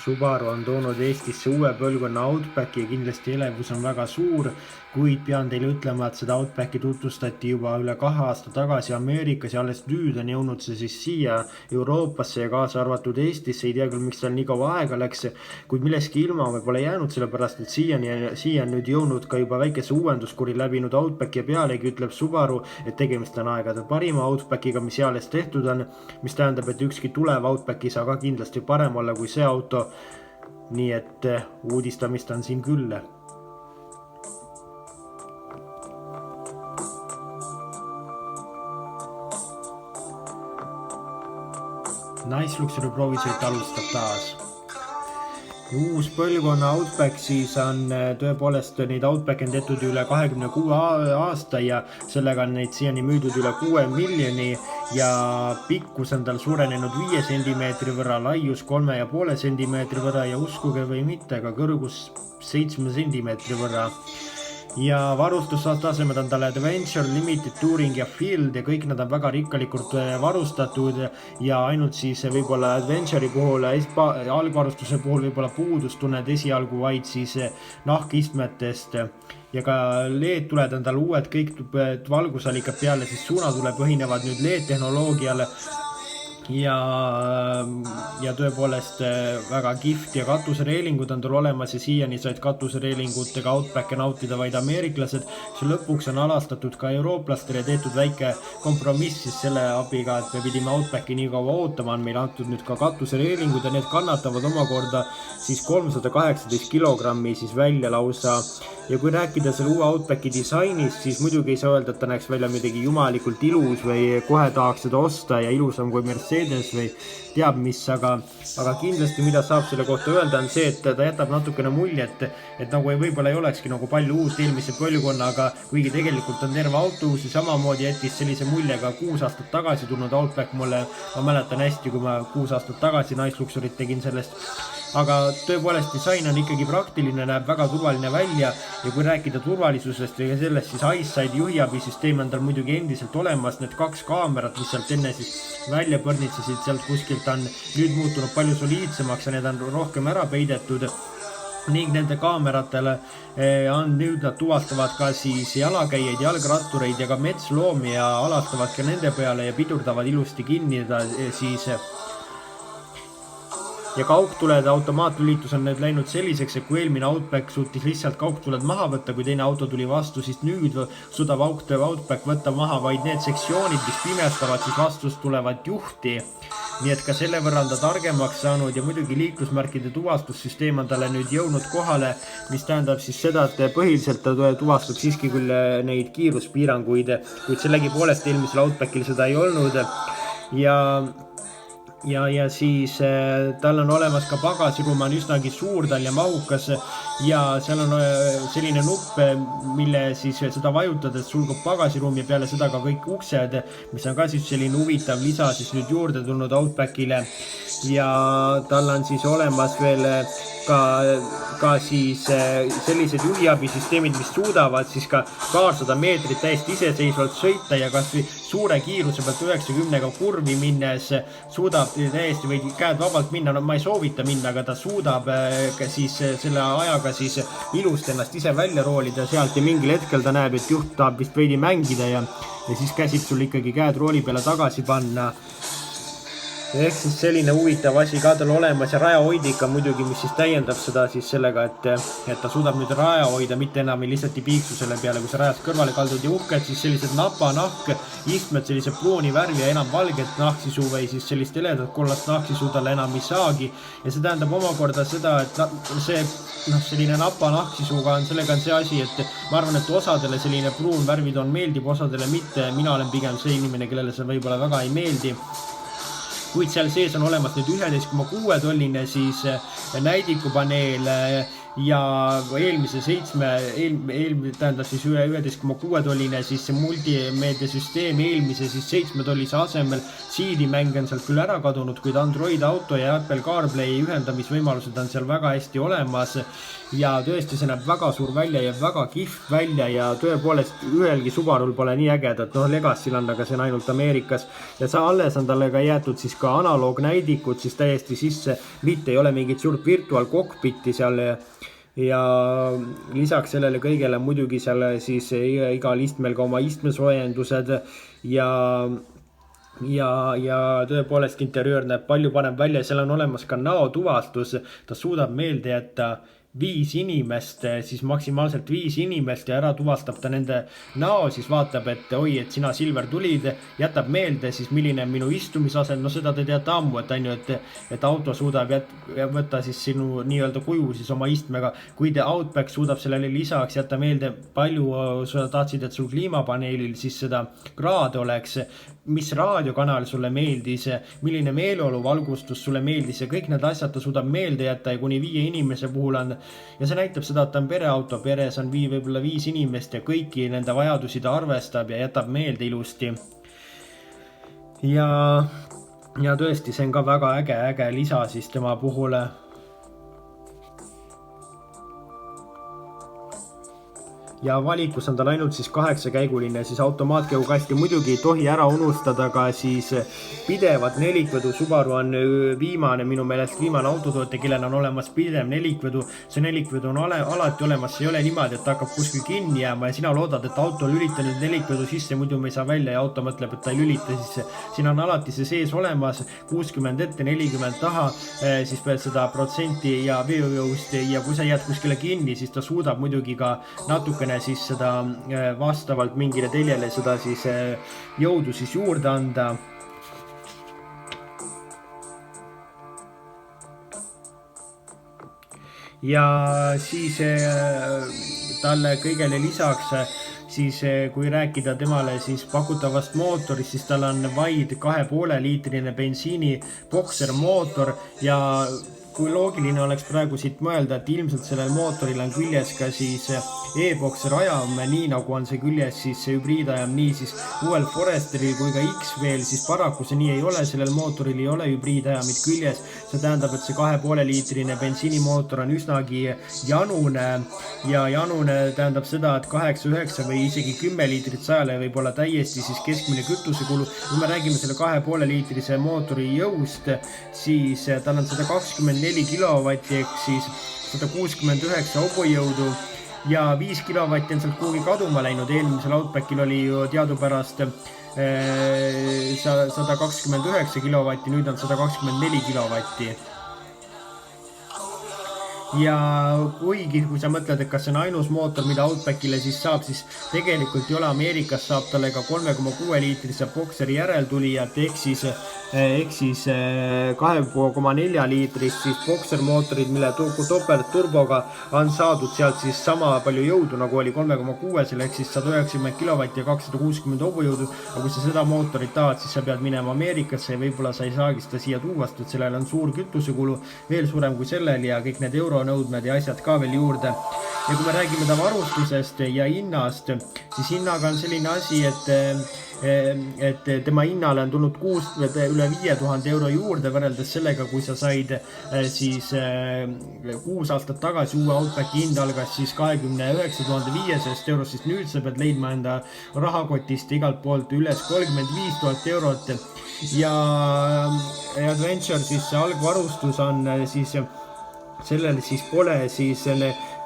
Subaru on toonud Eestisse uue põlvkonna Outbacki ja kindlasti elevus on väga suur, kuid pean teile ütlema, et seda Outbacki tutvustati juba üle 2 aasta tagasi Ameerikas ja alles nüüd on jõudnud see siis siia Euroopasse ja kaasa arvatud Eestisse. Ei tea küll, miks tal nii kaua aega läks, kuid milleski ilma me pole jäänud, sellepärast et siia on nüüd jõudnud ka juba väikese uuenduskuri läbinud Outback ja pealegi ütleb Subaru, et tegemist on aegade parima Outbackiga, mis eales tehtud on, mis tähendab, et ükski tulev Outback ei saa ka kindlasti parem olla kui see auto. Nii et uudistamist on siin küll. Nice Luxury proovisõit alustab taas. Uus põlvkonna Outback siis on tõepoolest neid Outback on tehtud üle 26 aasta ja sellega on neid siiani müüdud üle 6 miljoni ja pikkus on tal suurenenud 5 centimeetri võrra, laius 3,5 centimeetri võrra ja uskuge või mitte, ka kõrgus 7 centimeetri võrra. Ja varustustasemed on tal Adventure, Limited, Touring ja Field ja kõik nad on väga rikkalikult varustatud ja ainult siis võib-olla Adventure'i puhul, algvarustuse puhul võib-olla puudus tunned esialgu vaid siis nahkistmetest ja ka LED-tuled on tal uued, kõik valgusallikad peale siis suunatule põhinevad nüüd LED-tehnoloogiale ja tõepoolest väga kihvt ja katusereelingud on tal olemas ja siiani said katusereelingutega Outbacke nautida vaid ameeriklased. See lõpuks on alastatud ka eurooplastele tehtud väike kompromiss siis selle abiga, et me pidime Outbacki nii kaua ootama, on meil antud nüüd ka katusereelingud ja need kannatavad omakorda siis 318 kilogrammi siis välja lausa. Ja kui rääkida selle uue Outbacki disainist, siis muidugi ei saa öelda, et ta näeks välja midagi jumalikult ilus või kohe tahaks seda osta ja ilusam kui Mercedes või teab mis, aga kindlasti mida saab selle kohta öelda on see, et ta jätab natukene mulje, et nagu võib-olla ei olekski nagu palju uut eelmise põlvkonnaga, kuigi tegelikult on terve auto uus ja samamoodi jättis sellise mulje ka 6 aastat tagasi tulnud Outback mulle. Ma mäletan hästi, kui ma 6 aastat tagasi Nice Luxury't tegin sellest. Aga tõepoolest disain on ikkagi praktiline, näeb väga turvaline välja ja kui rääkida turvalisusest ja sellest, siis EyeSight juhiabisüsteem on tal muidugi endiselt olemas. Need 2 kaamerat, mis sealt enne siis välja põrnitsesid sealt kuskilt, on nüüd muutunud palju soliidsemaks ja need on rohkem ära peidetud ning nende kaameratele on nüüd nad tuvastavad ka siis jalakäijaid, jalgrattureid ja ka metsloomi ja alastavad ka nende peale ja pidurdavad ilusti kinni siis. Ja kaugtulede automaatlülitus on nüüd läinud selliseks, et kui eelmine Outback suutis lihtsalt kaugtuled maha võtta, kui teine auto tuli vastu, siis nüüd suudab Outback võtta maha vaid need sektsioonid, mis pimestavad siis vastust tulevat juhti. Nii et ka selle võrra on ta targemaks saanud ja muidugi liiklusmärkide tuvastussüsteem on talle nüüd jõudnud kohale, mis tähendab siis seda, et põhiliselt ta tuvastab siiski küll neid kiiruspiiranguid, kuid sellegipoolest eelmisel Outbackil seda ei olnud ja siis tal on olemas ka pagasiruum on üsnagi suur tal ja mahukas ja seal on selline nupp, mille siis seda vajutades sulgub pagasiruum ja peale seda ka kõik uksed, mis on ka siis selline huvitav lisa siis nüüd juurde tulnud Outbackile ja tal on siis olemas veel ka siis sellised juhiabisüsteemid, mis suudavad siis ka paarsada meetrit täiesti iseseisvalt sõita ja kas suure kiiruse pealt 90-ga kurvi minnes suudab täiesti või käed vabalt minna, no ma ei soovita minna, aga ta suudab siis selle ajaga siis ilust ennast ise välja roolida sealt ja mingil hetkel ta näeb, et juht tahab vist veidi mängida ja siis käsib sul ikkagi käed rooli peale tagasi panna. Ehk siis selline huvitav asi ka tal olemas ja rajahoidika muidugi, mis siis täiendab seda siis sellega, et ta suudab nüüd raja hoida, mitte enam lihtsalt ei piiksu selle peale, kui sa rajast kõrvale kaldud ja uhked, siis sellised napanahk, istmed sellise pruuni värvi ja enam valget nahksisu või siis sellist heledat kollast nahksisu tal enam ei saagi ja see tähendab omakorda seda, et see selline napanahksisuga on, sellega on see asi, et ma arvan, et osadele selline pruun värvitoon meeldib, osadele mitte, mina olen pigem see inimene, kellele see võib-olla väga ei meeldi. Kuid seal sees on olemas nüüd 11,6 tolline siis näidikupaneel ja eelmise 11,6 tolline siis see multimeediasüsteem eelmise siis 7 tollise asemel. CD-mäng on sealt küll ära kadunud, kuid Android Auto ja Apple CarPlay ühendamisvõimalused on seal väga hästi olemas ja tõesti see näeb väga suur välja ja väga kihvt välja ja tõepoolest ühelgi Subarul pole nii ägedat, Legacy'l on, aga see on ainult Ameerikas ja alles on talle ka jäetud siis ka analoognäidikud siis täiesti sisse, mitte ei ole mingit suurt virtual cockpit'i seal ja lisaks sellele kõigele muidugi seal siis igal istmel ka oma istmesoojendused ja tõepoolest interjöör näeb palju parem välja, seal on olemas ka näotuvastus, ta suudab meelde jätta 5 inimest, siis maksimaalselt 5 inimest ja ära tuvastab ta nende näo, siis vaatab, et oi, et sina Silver tulid, jätab meelde siis milline on minu istumisasend, seda te teate ammu, et on ju, et auto suudab võtta siis sinu nii-öelda kuju siis oma istmega, kui Outback suudab sellele lisaks jätta meelde, palju sa tahtsid, et sul kliimapaneelil siis seda kraad oleks, mis raadiokanal sulle meeldis, milline meeleoluvalgustus sulle meeldis ja kõik need asjad ta suudab meelde jätta ja kuni 5 inimese puhul on ja see näitab seda, et ta on pereauto, peres on võib-olla 5 inimest ja kõiki nende vajadusi ta arvestab ja jätab meelde ilusti. Ja tõesti, see on ka väga äge lisa siis tema puhul. Ja valikus on tal ainult siis 8-käiguline siis automaatkäigukast ja muidugi ei tohi ära unustada ka siis pidevat nelikvedu. Subaru on minu meelest viimane autotootja, kellel on olemas pidev nelikvedu. See nelikvedu on alati olemas, see ei ole niimoodi, et ta hakkab kuskil kinni jääma ja sina loodad, et auto lülita nüüd nelikvedu sisse, muidu me ei saa välja ja auto mõtleb, et ta ei lülita sisse. Siin on alati see sees olemas, 60 ette, 40 taha, siis veel seda protsenti ja veojõust ja kui sa jääd kuskile kinni, siis ta suudab muidugi ka natukene siis seda vastavalt mingile teljele seda siis jõudu siis juurde anda. Ja siis talle kõigele lisaks siis kui rääkida temale siis pakutavast mootorist, siis tal on vaid 2,5 liitrine bensiini Boxer mootor ja kui loogiline oleks praegu siit mõelda, et ilmselt sellel mootoril on küljes ka siis e-Boxer ajam, nii nagu on see küljes siis see hübriidajam, nii siis uuel Foresteril kui ka X-veel, siis paraku see nii ei ole, sellel mootoril ei ole hübriidajamid küljes. See tähendab, et see 2,5 liitrine bensiinimootor on üsnagi janune ja janune tähendab seda, et 8, 9 või isegi 10 liitrit 100-le võib olla täiesti siis keskmine kütusekulu. Kui me räägime selle 2,5 liitrise mootori jõust, siis tal on 124 kilovatti ehk siis 169 hobujõudu ja 5 kilovatti on sealt kuhugi kaduma läinud. Eelmisel Outbackil oli ju teadupärast 129 kilovatti, nüüd on 124 kilovatti. Ja kuigi, kui sa mõtled, et kas see on ainus mootor, mida Outbackile siis saab, siis tegelikult ei ole. Ameerikas saab talle ka 3,6 liitrise Boxeri järeltulijat ehk siis 2,4 liitrist siis Boxer mootorid, mille topeltturboga on saadud sealt siis sama palju jõudu, nagu oli 3,6, ehk siis 190 kilovatti ja 260 hobujõudu. Aga kui sa seda mootorit tahad, siis sa pead minema Ameerikasse ja võib-olla sa ei saagi seda siia tuuvast, et sellel on suur kütusekulu, veel suurem kui sellel ja kõik need euronõudmed ja asjad ka veel juurde. Ja kui me räägime ta varustusest ja hinnast, siis hinnaga on selline asi, et tema hinnale on tulnud üle 5000 euro juurde võrreldes sellega, kui sa said siis 6 aastat tagasi uue Outbacki hind algas siis 29 500 eurost, siis nüüd sa pead leidma enda rahakotist igalt poolt üles 35 000 eurot ja Adventure siis algvarustus on siis sellel siis pole siis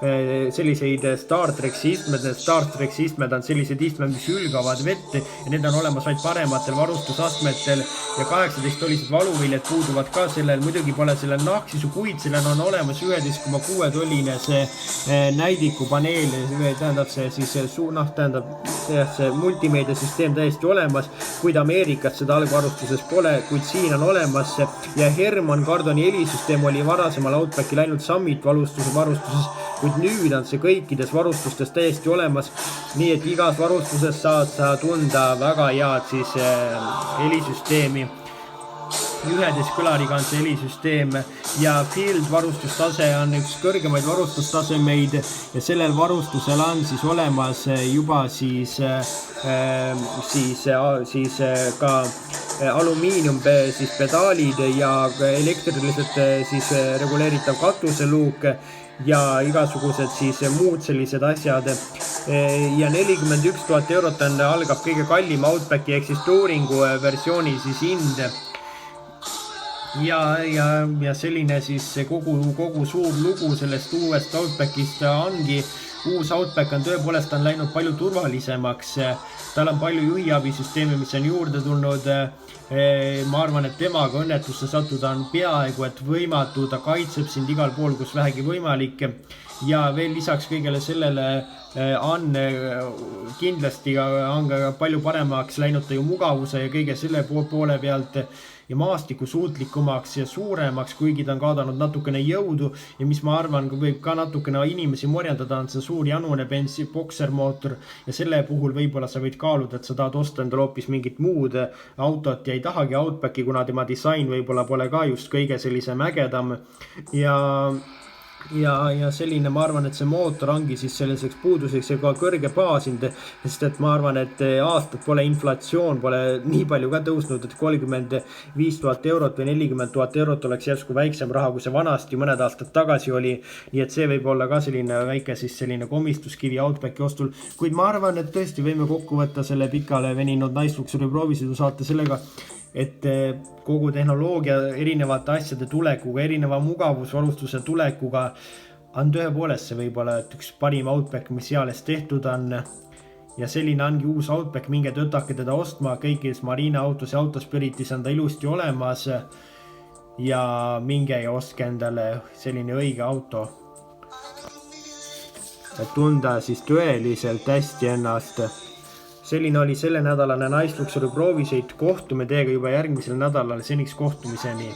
selliseid Star Treki istmed, need Star Treki istmed on sellised istmed, mis hülgavad vett ja need on olemas vaid parematel varustusastmetel ja 18 ollised valuviljad puuduvad ka sellel, muidugi pole sellel nahksisu, kuid sellel on olemas 11,6 tolline see näidikupaneel, tähendab see siis see multimeediasüsteem täiesti olemas, kuid Ameerikas seda algvarustuses pole, kuid siin on olemas ja Herman Kardoni helisüsteem oli varasemal Outbackil ainult Summit varustuses, kuid nüüd on see kõikides varustustes täiesti olemas, nii et igas varustuses saad sa tunda väga head siis helisüsteemi. 11 kõlariga on see helisüsteem ja Field varustustase on üks kõrgemaid varustustasemeid ja sellel varustusel on siis olemas juba siis ka alumiinium siis pedaalid ja elektriliselt siis reguleeritav katuseluuk ja igasugused siis muud sellised asjad. Ja 41 000 eurot algab kõige kallim Outbacki ehk siis touringu versiooni siis hind. Ja selline siis kogu suur lugu sellest uuest Outbackist ongi. Uus Outback on tõepoolest läinud palju turvalisemaks. Tal on palju juhiabisüsteemi, mis on juurde tulnud. Ma arvan, et temaga õnnetusse sattuda on peaaegu et võimatu. Ta kaitseb sind igal pool, kus vähegi võimalik. Ja veel lisaks kõigele sellele on kindlasti on ka palju paremaks läinud ta ju mugavuse ja kõige selle poole pealt ja maastiku suutlikumaks ja suuremaks, kuigi ta on kaadanud natukene jõudu ja mis ma arvan, võib ka natukene inimesi morjendada, on see suur janune Benzi boksermootor ja selle puhul võib-olla sa võid kaaluda, et sa tahad osta endale hoopis mingit muud autot ja ei tahagi Outbacki, kuna tema disain võib-olla pole ka just kõige sellisem ägedam ja selline, ma arvan, et see mootor ongi siis selliseks puuduseks ja ka kõrge baasind, sest et ma arvan, et aastat pole inflatsioon pole nii palju ka tõusnud, et 35 000 eurot või 40 000 eurot oleks järsku väiksem raha, kui see vanasti mõned aastad tagasi oli, nii et see võib olla ka selline väike siis selline komistuskivi Outbacki ostul, kuid ma arvan, et tõesti võime kokku võtta selle pikale veninud naisluksuri proovisõidu saate sellega, et kogu tehnoloogia erinevate asjade tulekuga, erineva mugavusvarustuse tulekuga on tõepoolest see võib-olla üks parim Outback, mis seales tehtud on ja selline ongi uus Outback, minge tõtake teda ostma, kõikides Marina autos ja Autospiritis on ta ilusti olemas ja minge ja ostke endale selline õige auto, et tunda siis tõeliselt hästi ennast. Selline oli selle nädalane naisluksuri proovisõit, kohtume teiega juba järgmisel nädalal, seniks kohtumiseni.